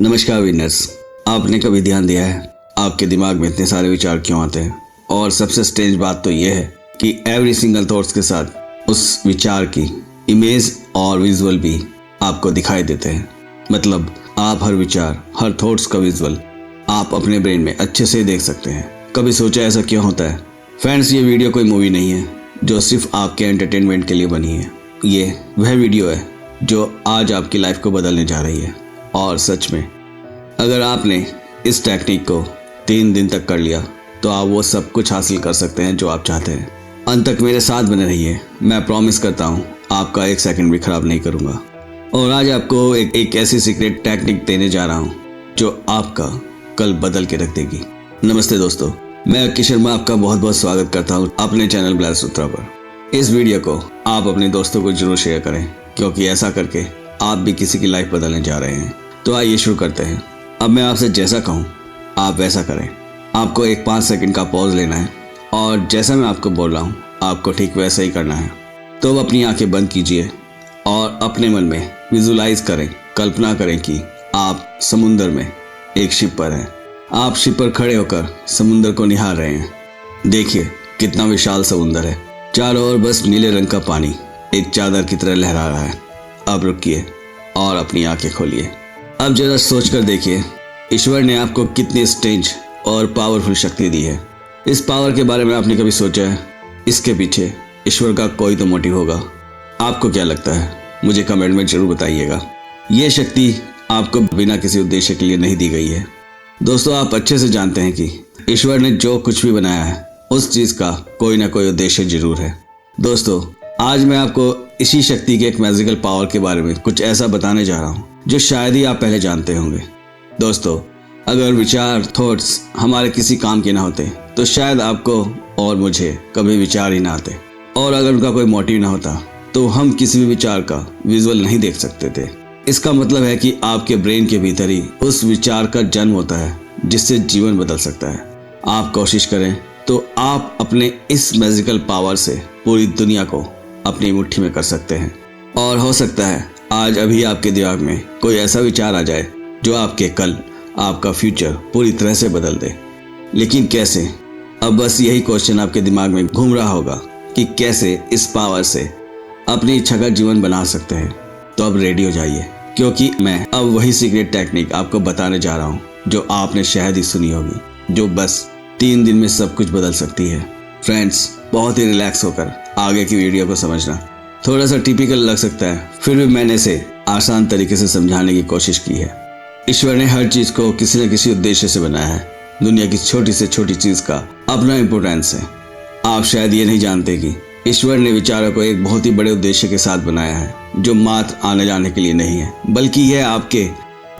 नमस्कार विनर्स। आपने कभी ध्यान दिया है आपके दिमाग में इतने सारे विचार क्यों आते हैं? और सबसे स्ट्रेंज बात तो यह है कि एवरी सिंगल थॉट्स के साथ उस विचार की इमेज और विजुअल भी आपको दिखाई देते हैं। मतलब आप हर विचार, हर थॉट्स का विजुअल आप अपने ब्रेन में अच्छे से देख सकते हैं। कभी सोचा ऐसा क्यों होता है? फ्रेंड्स, ये वीडियो कोई मूवी नहीं है जो सिर्फ आपके एंटरटेनमेंट के लिए बनी है। ये वह वीडियो है जो आज आपकी लाइफ को बदलने जा रही है। और सच में अगर आपने इस टेक्निक को 3 दिन तक कर लिया तो आप वो सब कुछ हासिल कर सकते हैं जो आप चाहते हैं। अंत तक मेरे साथ बने रहिए। मैं प्रॉमिस करता हूँ आपका 1 सेकंड भी खराब नहीं करूँगा। और आज आपको एक ऐसी सीक्रेट टेक्निक देने जा रहा हूँ जो आपका कल बदल के रख देगी। नमस्ते दोस्तों, मैं अक्की शर्मा आपका बहुत बहुत स्वागत करता हूँ अपने चैनल ब्लैक सूत्रा पर। इस वीडियो को आप अपने दोस्तों को जरूर शेयर करें, क्योंकि ऐसा करके आप भी किसी की लाइफ बदलने जा रहे हैं। तो आइए शुरू करते हैं। अब मैं आपसे जैसा कहूँ आप वैसा करें। आपको एक 5 सेकंड का पॉज लेना है और जैसा मैं आपको बोल रहा हूँ आपको ठीक वैसा ही करना है। तो अब अपनी आंखें बंद कीजिए और अपने मन में विजुलाइज करें, कल्पना करें कि आप समुंदर में एक शिप पर हैं। आप शिप पर खड़े होकर समुंदर को निहार रहे हैं। देखिए कितना विशाल समुंदर है। चारों ओर बस नीले रंग का पानी एक चादर की तरह लहरा रहा है। अब रुकिए और अपनी आंखें खोलिए। अब जरा सोच कर देखिए, ईश्वर ने आपको कितनी स्ट्रेंज और पावरफुल शक्ति दी है। इस पावर के बारे में आपने कभी सोचा है? इसके पीछे ईश्वर का कोई तो मोटिव होगा। आपको क्या लगता है? मुझे कमेंट में जरूर बताइएगा। ये शक्ति आपको बिना किसी उद्देश्य के लिए नहीं दी गई है। दोस्तों, आप अच्छे से जानते हैं कि ईश्वर ने जो कुछ भी बनाया है उस चीज का कोई ना कोई उद्देश्य जरूर है। दोस्तों, आज मैं आपको इसी शक्ति के एक मैजिकल पावर के बारे में कुछ ऐसा बताने जा रहा हूँ जो शायद ही आप पहले जानते होंगे। दोस्तों, अगर विचार, थॉट्स हमारे किसी काम के ना होते तो शायद आपको और मुझे कभी विचार ही ना आते। और अगर उनका कोई मोटिव ना होता तो हम किसी भी विचार का विजुअल नहीं देख सकते थे। इसका मतलब है कि आपके ब्रेन के भीतर ही उस विचार का जन्म होता है जिससे जीवन बदल सकता है। आप कोशिश करें तो आप अपने इस मैजिकल पावर से पूरी दुनिया को अपनी मुट्ठी में कर सकते हैं। और हो सकता है आज अभी आपके दिमाग में कोई ऐसा विचार आ जाए जो आपके कल, आपका फ्यूचर पूरी तरह से बदल दे। लेकिन कैसे? अब बस यही क्वेश्चन आपके दिमाग में घूम रहा होगा कि कैसे इस पावर से अपनी इच्छा का जीवन बना सकते हैं। तो अब रेडी हो जाइए, क्योंकि मैं अब वही सीक्रेट टेक्निक आपको बताने जा रहा हूँ जो आपने शायद ही सुनी होगी, जो बस 3 दिन में सब कुछ बदल सकती है। फ्रेंड्स, बहुत ही रिलैक्स होकर आगे की वीडियो को समझना। थोड़ा सा टिपिकल लग सकता है, फिर भी मैंने इसे आसान तरीके से समझाने की कोशिश की है। ईश्वर ने हर चीज को किसी न किसी उद्देश्य से बनाया है। दुनिया की छोटी से छोटी चीज का अपना इम्पोर्टेंस है। आप शायद ये नहीं जानते कि ईश्वर ने विचारों को एक बहुत ही बड़े उद्देश्य के साथ बनाया है, जो मात्र आने जाने के लिए नहीं है, बल्कि यह आपके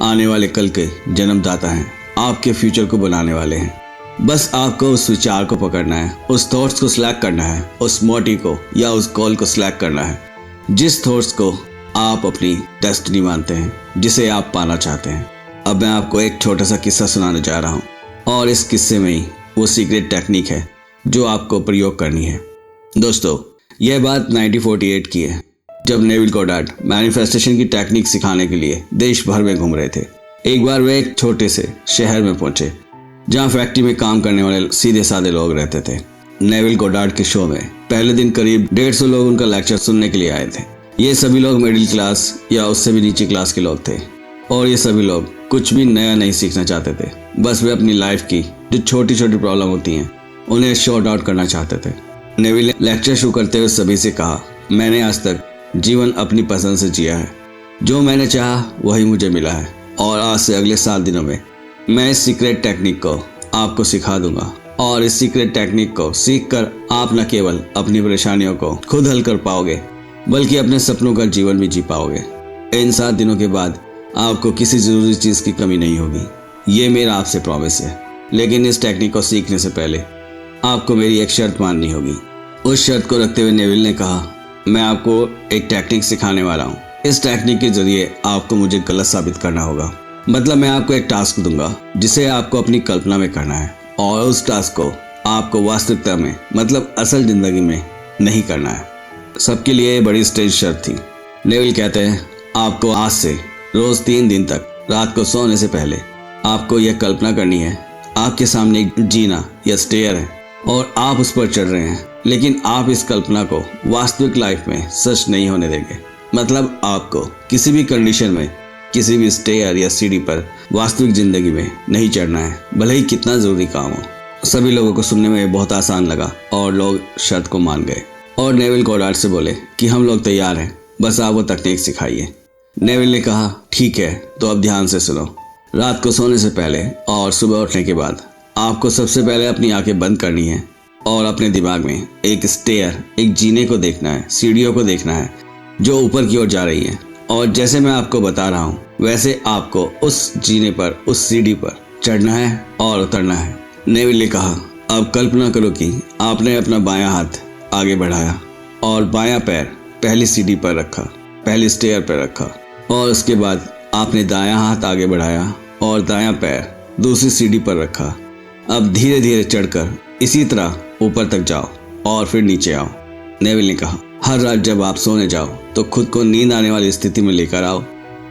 आने वाले कल के जन्मदाता हैं, आपके फ्यूचर को बनाने वाले हैं। बस आपको उस विचार को पकड़ना है, उस थॉट्स को सिलेक्ट करना है, उस मोटिव को या उस गोल को सिलेक्ट करना है, जिस थॉट्स को आप अपनी डेस्टिनी मानते हैं, जिसे आप पाना चाहते हैं। अब मैं आपको एक छोटा सा किस्सा सुनाने जा रहा हूँ और इस किस्से में ही वो सीक्रेट टेक्निक है जो आपको प्रयोग करनी है। दोस्तों, यह बात 1948 की है, जब नेविल गॉडार्ड मैनिफेस्टेशन की टेक्निक सिखाने के लिए देश भर में घूम रहे थे। एक बार वे एक छोटे से शहर में पहुंचे जहाँ फैक्ट्री में काम करने वाले सीधे साधे लोग रहते थे। नेविल गॉडार्ड के शो में पहले दिन करीब 150 लोग उनका लेक्चर सुनने के लिए आए थे। ये सभी लोग मिडिल क्लास या उससे भी नीचे क्लास के लोग थे और ये सभी लोग कुछ भी नया नहीं सीखना चाहते थे। बस वे अपनी लाइफ की जो छोटी छोटी प्रॉब्लम होती हैं उन्हें शॉर्ट आउट करना चाहते थे। नेविल ने लेक्चर शुरू करते हुए सभी से कहा, मैंने आज तक जीवन अपनी पसंद से जिया है। जो मैंने चाहा वही मुझे मिला है और आज से अगले 7 दिनों में मैं इस सीक्रेट टेक्निक को आपको सिखा दूंगा। और इस सीक्रेट टेक्निक को सीखकर आप न केवल अपनी परेशानियों को खुद हल कर पाओगे, बल्कि अपने सपनों का जीवन भी जी पाओगे। इन 7 दिनों के बाद आपको किसी जरूरी चीज की कमी नहीं होगी। ये मेरा आपसे प्रॉमिस है। लेकिन इस टेक्निक को सीखने से पहले आपको मेरी एक शर्त माननी होगी। उस शर्त को रखते हुए नेविल ने कहा, मैं आपको एक टेक्निक सिखाने वाला हूँ। इस टेक्निक के जरिए आपको मुझे गलत साबित करना होगा। मतलब मैं आपको एक टास्क दूंगा जिसे आपको अपनी कल्पना में करना है और उस टास्क को आपको वास्तविकता में, मतलब असल जिंदगी में नहीं करना है। सबके लिए बड़ी स्ट्रेंज शर्त थी। नेविल कहते हैं, आपको आज से रोज 3 दिन तक रात को सोने से पहले आपको यह कल्पना करनी है आपके सामने एक जीना या स्टेयर है और आप उस पर चढ़ रहे हैं, लेकिन आप इस कल्पना को वास्तविक लाइफ में सच नहीं होने देंगे। मतलब आपको किसी भी कंडीशन में किसी भी स्टेयर या सीढ़ी पर वास्तविक जिंदगी में नहीं चढ़ना है, भले ही कितना जरूरी काम हो। सभी लोगों को सुनने में बहुत आसान लगा और लोग शर्त को मान गए और नेविल गॉडार्ड से बोले कि हम लोग तैयार हैं, बस आप वो तकनीक सिखाइए। नेविल ने कहा ठीक है, तो अब ध्यान से सुनो। रात को सोने से पहले और सुबह उठने के बाद आपको सबसे पहले अपनी आंखें बंद करनी है और अपने दिमाग में एक स्टेयर, एक जीने को देखना है, सीढ़ियों को देखना है जो ऊपर की ओर जा रही है। और जैसे मैं आपको बता रहा हूँ वैसे आपको उस जीने पर, उस सीढ़ी पर चढ़ना है और उतरना है। नेविल ने कहा अब कल्पना करो कि आपने अपना बायां हाथ आगे बढ़ाया और बायां पैर पहली सीढ़ी पर रखा, पहली स्टेयर पर रखा, और उसके बाद आपने दायां हाथ आगे बढ़ाया और दायां पैर दूसरी सीढ़ी पर रखा। अब धीरे धीरे चढ़कर इसी तरह ऊपर तक जाओ और फिर नीचे आओ। नेविल ने कहा हर रात जब आप सोने जाओ तो खुद को नींद आने वाली स्थिति में लेकर आओ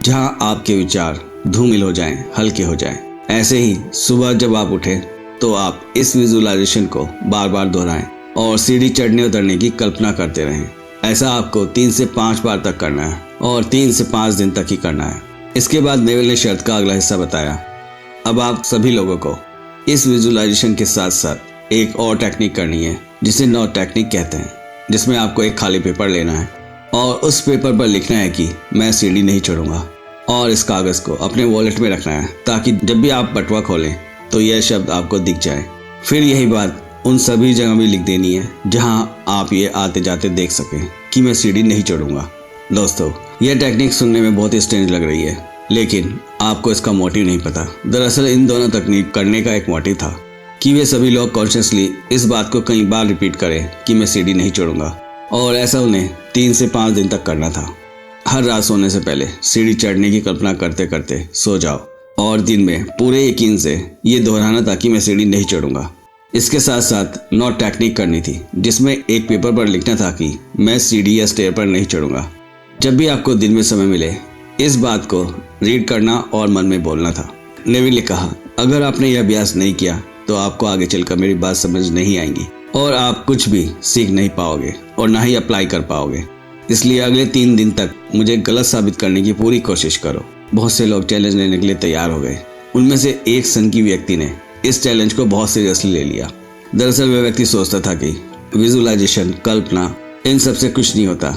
जहां आपके विचार धूमिल हो जाएं, हल्के हो जाएं। ऐसे ही सुबह जब आप उठें तो आप इस विजुअलाइजेशन को बार बार दोहराएं और सीढ़ी चढ़ने उतरने की कल्पना करते रहें। ऐसा आपको 3 से 5 बार तक करना है और 3 से 5 दिन तक ही करना है। इसके बाद नेविल ने शर्त का अगला हिस्सा बताया। अब आप सभी लोगों को इस विजुअलाइजेशन के साथ साथ एक और टेक्निक करनी है जिसे नॉट टेक्निक कहते हैं, जिसमें आपको एक खाली पेपर लेना है और उस पेपर पर लिखना है कि मैं सीढ़ी नहीं चढ़ूंगा, और इस कागज को अपने वॉलेट में रखना है ताकि जब भी आप बटुआ खोलें तो यह शब्द आपको दिख जाए। फिर यही बात उन सभी जगह भी लिख देनी है जहां आप ये आते जाते देख सकें कि मैं सीढ़ी नहीं चढ़ूंगा। दोस्तों, यह टेक्निक सुनने में बहुत ही स्ट्रेंज लग रही है, लेकिन आपको इसका मोटिव नहीं पता। दरअसल इन दोनों तकनीक करने का एक मोटिव था कि वे सभी लोग कॉन्शियसली इस बात को कई बार रिपीट करें कि मैं सीढ़ी नहीं चढ़ूंगा, और ऐसा उन्हें 3 से 5 दिन तक करना था। हर रात सोने से पहले सीढ़ी चढ़ने की कल्पना करते करते सो जाओ और दिन में पूरे यकीन से ये दोहराना था कि मैं सीढ़ी नहीं चढ़ूंगा। इसके साथ साथ नॉट टेक्निक करनी थी जिसमें एक पेपर पर लिखना था कि मैं सीढ़ी या स्टेयर पर नहीं चढ़ूंगा। जब भी आपको दिन में समय मिले इस बात को रीड करना और मन में बोलना था। नेविल ने कहा अगर आपने यह अभ्यास नहीं किया तो आपको आगे चलकर मेरी बात समझ नहीं आएगी और आप कुछ भी सीख नहीं पाओगे और ना ही अप्लाई कर पाओगे। इसलिए अगले 3 दिन तक मुझे गलत साबित करने की पूरी कोशिश करो। बहुत से लोग चैलेंज लेने के लिए तैयार हो गए। उनमें से एक सनकी व्यक्ति ने इस चैलेंज को बहुत सीरियसली ले लिया। दरअसल वह व्यक्ति सोचता था कि विजुअलाइजेशन, कल्पना, इन सब से कुछ नहीं होता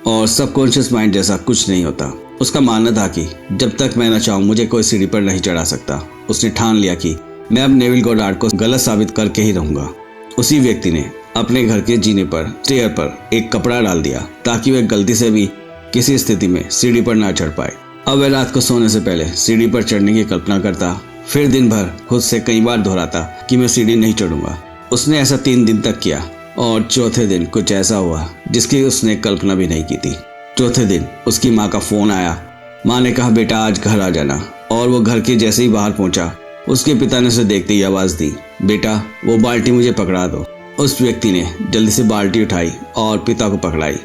और सबकॉन्शियस माइंड जैसा कुछ नहीं होता। उसका मानना था कि जब तक मैं न चाहूँ मुझे कोई सीढ़ी पर नहीं चढ़ा सकता। उसने ठान लिया कि मैं अब नेविल गॉडार्ड को गलत साबित करके ही रहूंगा। उसी व्यक्ति ने अपने घर के जीने पर, स्टेयर पर एक कपड़ा डाल दिया ताकि वह गलती से भी किसी स्थिति में सीढ़ी पर ना चढ़ पाए। अब वह रात को सोने से पहले सीढ़ी पर चढ़ने की कल्पना करता, फिर दिन भर खुद से कई बार दोहराता कि मैं सीढ़ी नहीं चढ़ूंगा। उसने ऐसा 3 दिन तक किया और चौथे दिन कुछ ऐसा हुआ जिसकी उसने कल्पना भी नहीं की थी। चौथे दिन उसकी माँ का फोन आया। माँ ने कहा बेटा आज घर आ जाना, और वो घर के जैसे ही बाहर पहुंचा उसके पिता ने उसे देखते ही आवाज दी, बेटा वो बाल्टी मुझे पकड़ा दो। उस व्यक्ति ने जल्दी से बाल्टी उठाई और पिता को पकड़ाई।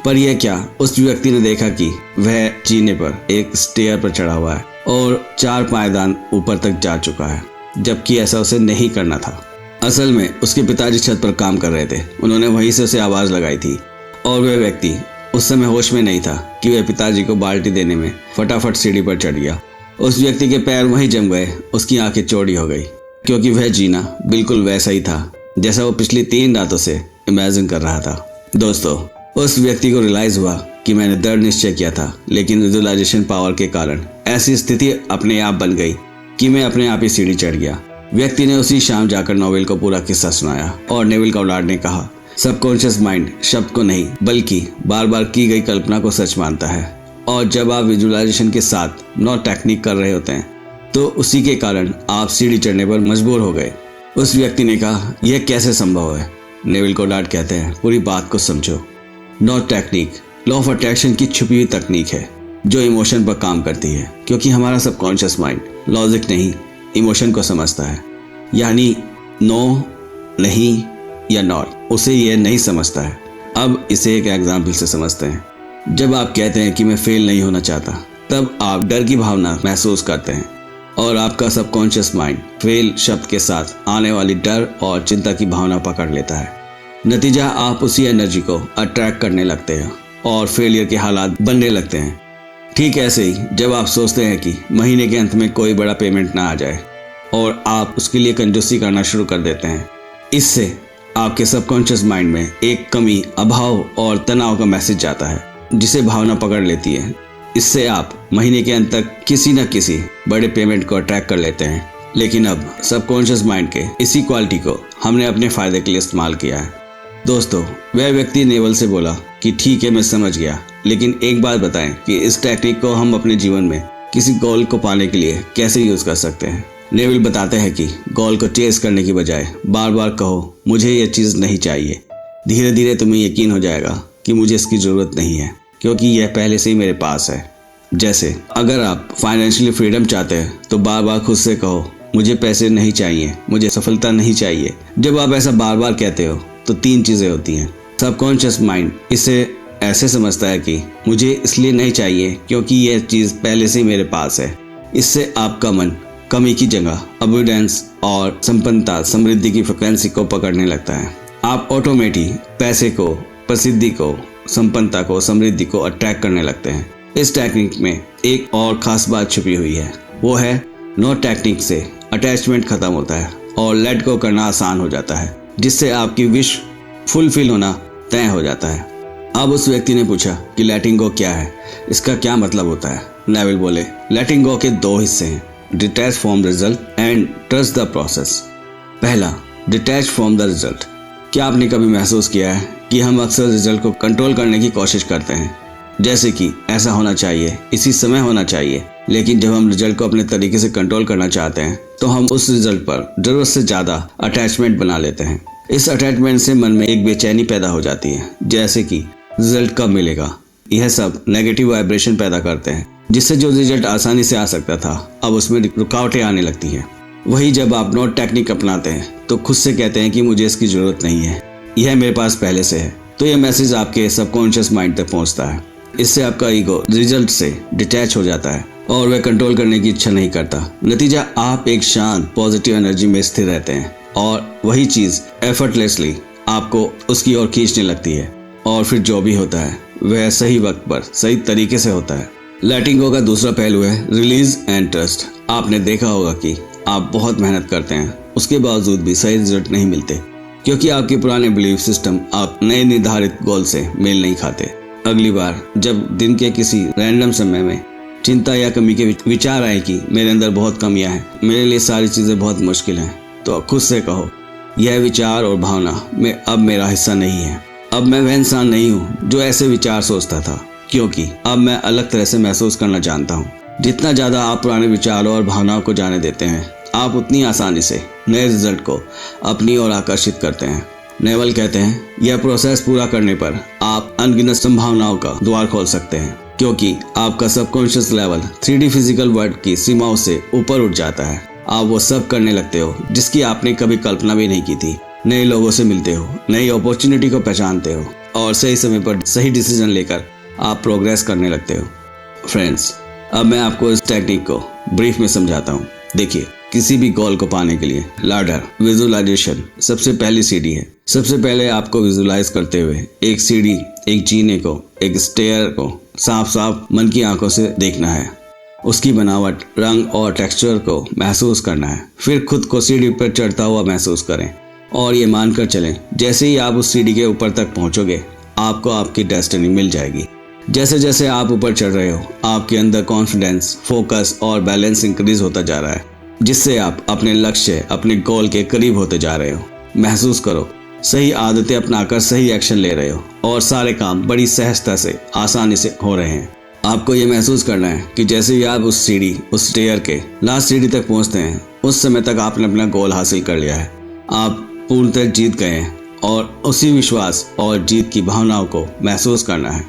पर यह क्या, उस व्यक्ति ने देखा कि वह जीने पर एक स्टेयर पर चढ़ा हुआ है और 4 पायदान ऊपर तक जा चुका है, जबकि ऐसा उसे नहीं करना था। असल में उसके पिताजी छत पर काम कर रहे थे। उन्होंने वहीं से उसे आवाज लगाई थी और वह व्यक्ति उस समय होश में नहीं था कि वह पिताजी को बाल्टी देने में फटाफट सीढ़ी पर चढ़ गया। उस व्यक्ति के पैर वहीं जम गए, उसकी आंखें चौड़ी हो गई क्योंकि वह जीना बिल्कुल वैसा ही था जैसा वो पिछली 3 रातों से इमेजिन कर रहा था। दोस्तों, उस व्यक्ति को रियलाइज हुआ कि मैंने दृढ़ निश्चय किया था, लेकिन विजुअलाइजेशन पावर के कारण ऐसी स्थिति अपने आप बन गई कि मैं अपने आप ही सीढ़ी चढ़ गया। व्यक्ति ने उसी शाम जाकर नेविल को पूरा किस्सा सुनाया और नेविल गॉडार्ड ने कहा सबकॉन्शियस माइंड शब्द को नहीं बल्कि बार बार की गई कल्पना को सच मानता है, और जब आप विजुअलाइजेशन के साथ नॉट टेक्निक कर रहे होते हैं तो उसी के कारण आप सीढ़ी चढ़ने पर मजबूर हो गए। उस व्यक्ति ने कहा यह कैसे संभव है? नेविल गॉडार्ड कहते हैं पूरी बात को समझो। Not technique law of attraction की छुपी हुई तकनीक है जो इमोशन पर काम करती है, क्योंकि हमारा सबकॉन्शियस माइंड लॉजिक नहीं इमोशन को समझता है। यानी नो, नहीं या नॉट, उसे यह नहीं समझता है। अब इसे एक एग्जाम्पल से समझते हैं। जब आप कहते हैं कि मैं फेल नहीं होना चाहता, तब आप डर की भावना महसूस करते हैं और आपका सबकॉन्शियस माइंड फेल शब्द के साथ आने वाली डर और चिंता की भावना पकड़ लेता है। नतीजा, आप उसी एनर्जी को अट्रैक्ट करने लगते हैं और फेलियर के हालात बनने लगते हैं। ठीक ऐसे ही जब आप सोचते हैं कि महीने के अंत में कोई बड़ा पेमेंट ना आ जाए और आप उसके लिए कंजूसी करना शुरू कर देते हैं, इससे आपके सबकॉन्शियस माइंड में एक कमी, अभाव और तनाव का मैसेज जाता है, जिसे भावना पकड़ लेती है। इससे आप महीने के अंत तक किसी न किसी बड़े पेमेंट को अट्रैक्ट कर लेते हैं। लेकिन अब सबकॉन्शियस माइंड के इसी क्वालिटी को हमने अपने फायदे के लिए इस्तेमाल किया है। दोस्तों, वह व्यक्ति नेवल से बोला कि ठीक है, मैं समझ गया, लेकिन एक बात बताएं कि इस टेक्निक को हम अपने जीवन में किसी गोल को पाने के लिए कैसे यूज कर सकते हैं। नेवल बताते हैं कि गोल को चेस करने की बजाय बार बार कहो मुझे यह चीज़ नहीं चाहिए। धीरे धीरे तुम्हें यकीन हो जाएगा कि मुझे इसकी ज़रूरत नहीं है, क्योंकि यह पहले से ही मेरे पास है। जैसे अगर आप फाइनेंशियली फ्रीडम चाहते हैं तो बार बार खुद से कहो मुझे पैसे नहीं चाहिए, मुझे सफलता नहीं चाहिए। जब आप ऐसा बार बार कहते हो तो 3 चीज़ें होती हैं। सबकॉन्शियस माइंड इसे ऐसे समझता है कि मुझे इसलिए नहीं चाहिए क्योंकि यह चीज़ पहले से ही मेरे पास है। इससे आपका मन कमी की जगह अबंडेंस और संपन्नता, समृद्धि की फ्रिक्वेंसी को पकड़ने लगता है। आप ऑटोमेटिक पैसे को, प्रसिद्धि को, संपन्नता को, समृद्धि को अट्रैक्ट करने लगते हैं। इस टेक्निक में एक और खास बात छुपी हुई है, वो है नो टेक्निक से अटैचमेंट खत्म होता है और लेट गो करना आसान हो जाता है, जिससे आपकी विश फुलफिल होना तय हो जाता है। अब उस व्यक्ति ने पूछा कि लेटिंग गो क्या है, इसका क्या मतलब होता है। नेवल बोले, लेटिंग गो के 2 हिस्से हैं, detach from result and trust the process. पहला, डिटैच फ्रॉम द रिजल्ट। क्या आपने कभी महसूस किया है कि हम अक्सर रिजल्ट को कंट्रोल करने की कोशिश करते हैं, जैसे कि ऐसा होना चाहिए, इसी समय होना चाहिए। लेकिन जब हम रिजल्ट को अपने तरीके से कंट्रोल करना चाहते हैं तो हम उस रिजल्ट पर जरूरत से ज़्यादा अटैचमेंट बना लेते हैं। इस अटैचमेंट से मन में एक बेचैनी पैदा हो जाती है, जैसे कि रिजल्ट कब मिलेगा। यह सब नेगेटिव वाइब्रेशन पैदा करते हैं, जिससे जो रिजल्ट आसानी से आ सकता था अब उसमें रुकावटें आने लगती हैं। वही जब आप नोट टेक्निक अपनाते हैं तो खुद से कहते हैं कि मुझे इसकी ज़रूरत नहीं है, यह मेरे पास पहले से है, तो यह मैसेज आपके सबकॉन्शियस माइंड तक पहुंचता है। इससे आपका ईगो रिजल्ट से डिटैच हो जाता है और वह कंट्रोल करने की इच्छा नहीं करता। नतीजा, आप एक शांत पॉजिटिव एनर्जी में स्थिर रहते हैं और वही चीज़ एफर्टलेसली आपको उसकी ओर खींचने लगती है और फिर जो भी होता है वह सही वक्त पर सही तरीके से होता है। लेटिंग गो का दूसरा पहलू है रिलीज एंड ट्रस्ट। आपने देखा होगा कि आप बहुत मेहनत करते हैं, उसके बावजूद भी सही रिजल्ट नहीं मिलते, क्योंकि आपके पुराने बिलीफ सिस्टम आप नए निर्धारित गोल से मेल नहीं खाते। अगली बार जब दिन के किसी रैंडम समय में चिंता या कमी के विचार आए कि मेरे अंदर बहुत कमियां हैं, मेरे लिए सारी चीज़ें बहुत मुश्किल हैं, तो खुद से कहो यह विचार और भावना में अब मेरा हिस्सा नहीं है। अब मैं वह इंसान नहीं हूँ जो ऐसे विचार सोचता था, क्योंकि अब मैं अलग तरह से महसूस करना जानता हूँ। जितना ज़्यादा आप पुराने विचारों और भावनाओं को जाने देते हैं, आप उतनी आसानी से नए रिजल्ट को अपनी ओर आकर्षित करते हैं। नेवल कहते हैं, यह प्रोसेस पूरा करने पर आप अनगिनत संभावनाओं का द्वार खोल सकते हैं, क्योंकि आपका subconscious level 3D physical world की सीमाओं से ऊपर उठ जाता है। आप वो सब करने लगते हो जिसकी आपने कभी कल्पना भी नहीं की थी। नए लोगों से मिलते हो, नई अपॉर्चुनिटी को पहचानते हो और सही समय पर सही डिसीजन लेकर आप प्रोग्रेस करने लगते हो। फ्रेंड्स, अब मैं आपको इस टेक्निक को ब्रीफ में समझाता हूँ। देखिए, किसी भी गोल को पाने के लिए लाडर विजुअलाइजेशन सबसे पहली सीढ़ी है। सबसे पहले आपको विजुअलाइज करते हुए एक सीढ़ी, एक जीने को, एक स्टेयर को साफ साफ मन की आंखों से देखना है। उसकी बनावट, रंग और टेक्सचर को महसूस करना है। फिर खुद को सीढ़ी पर चढ़ता हुआ महसूस करें और ये मानकर चलें जैसे ही आप उस सीढ़ी के ऊपर तक पहुंचोगे आपको आपकी डेस्टिनी मिल जाएगी। जैसे जैसे आप ऊपर चढ़ रहे हो, आपके अंदर कॉन्फिडेंस, फोकस और बैलेंस इंक्रीज होता जा रहा है, जिससे आप अपने लक्ष्य, अपने गोल के करीब होते जा रहे हो। महसूस करो, सही आदतें अपनाकर सही एक्शन ले रहे हो और सारे काम बड़ी सहजता से, आसानी से हो रहे हैं। आपको ये महसूस करना है कि जैसे ही आप उस सीढ़ी, उस स्टेयर के लास्ट सीढ़ी तक पहुंचते हैं, उस समय तक आपने अपना गोल हासिल कर लिया है। आप पूर्णतः जीत गए हैं और उसी विश्वास और जीत की भावनाओं को महसूस करना है।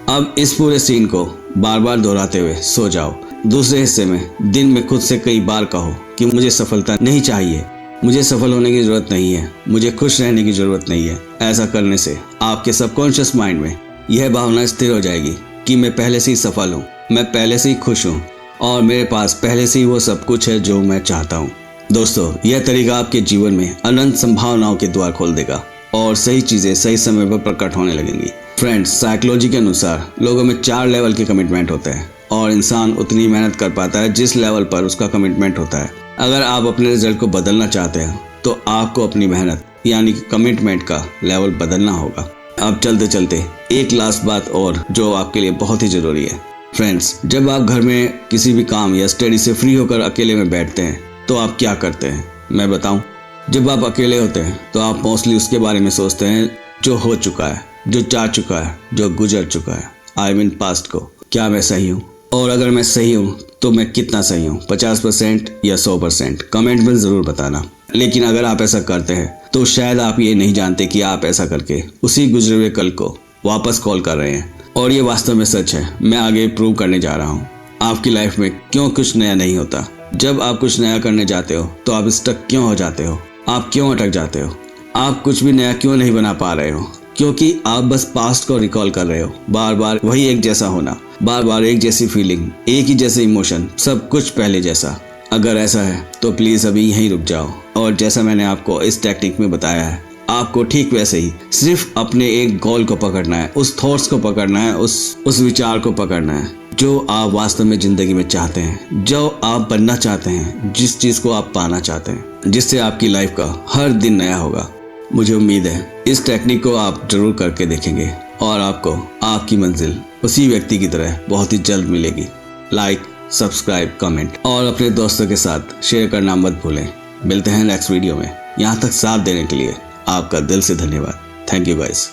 अब इस पूरे सीन को बार बार दोहराते हुए सो जाओ। दूसरे हिस्से में दिन में खुद से कई बार कहो कि मुझे सफलता नहीं चाहिए, मुझे सफल होने की जरूरत नहीं है, मुझे खुश रहने की जरूरत नहीं है। ऐसा करने से आपके सबकॉन्शियस माइंड में यह भावना स्थिर हो जाएगी कि मैं पहले से ही सफल हूँ, मैं पहले से ही खुश हूँ और मेरे पास पहले से ही वो सब कुछ है जो मैं चाहता हूँ। दोस्तों, यह तरीका आपके जीवन में अनंत संभावनाओं के द्वार खोल देगा और सही चीजें सही समय पर प्रकट होने लगेंगी। फ्रेंड्स, साइकोलॉजी के अनुसार लोगों में 4 लेवल के कमिटमेंट होते हैं और इंसान उतनी मेहनत कर पाता है जिस लेवल पर उसका कमिटमेंट होता है। अगर आप अपने रिजल्ट को बदलना चाहते हैं तो आपको अपनी मेहनत यानी कि कमिटमेंट का लेवल बदलना होगा। अब चलते चलते एक लास्ट बात और जो आपके लिए बहुत ही जरूरी है। फ्रेंड्स, जब आप घर में किसी भी काम या स्टडी से फ्री होकर अकेले में बैठते हैं तो आप क्या करते हैं, मैं बताऊं। जब आप अकेले होते हैं तो आप मोस्टली उसके बारे में सोचते हैं जो हो चुका है, जो जा चुका है, जो गुजर चुका है। आई मीन पास्ट को। क्या मैं सही हूँ? और अगर मैं सही हूँ तो मैं कितना सही हूँ, 50% या 100%? कमेंट में ज़रूर बताना। लेकिन अगर आप ऐसा करते हैं तो शायद आप ये नहीं जानते कि आप ऐसा करके उसी गुजरे हुए कल को वापस कॉल कर रहे हैं। और ये वास्तव में सच है। मैं आगे प्रूव करने जा रहा हूँ। आपकी लाइफ में क्यों कुछ नया नहीं होता? जब आप कुछ नया करने जाते हो तो आप स्टक क्यों हो जाते हो? आप क्यों अटक जाते हो? आप कुछ भी नया क्यों नहीं बना पा रहे हो? क्योंकि आप बस पास्ट को रिकॉल कर रहे हो। बार बार वही एक जैसा होना, बार बार एक जैसी फीलिंग, एक ही जैसे इमोशन, सब कुछ पहले जैसा। अगर ऐसा है तो प्लीज अभी यहीं रुक जाओ और जैसा मैंने आपको इस टेक्निक में बताया है, आपको ठीक वैसे ही सिर्फ अपने एक गोल को पकड़ना है, उस थॉट्स को पकड़ना है, उस विचार को पकड़ना है जो आप वास्तव में जिंदगी में चाहते हैं, जो आप बनना चाहते हैं, जिस चीज को आप पाना चाहते हैं, जिससे आपकी लाइफ का हर दिन नया होगा। मुझे उम्मीद है इस टेक्निक को आप जरूर करके देखेंगे और आपको आपकी मंजिल उसी व्यक्ति की तरह बहुत ही जल्द मिलेगी। लाइक, सब्सक्राइब, कमेंट और अपने दोस्तों के साथ शेयर करना मत भूलें। मिलते हैं नेक्स्ट वीडियो में। यहाँ तक साथ देने के लिए आपका दिल से धन्यवाद। Thank you guys.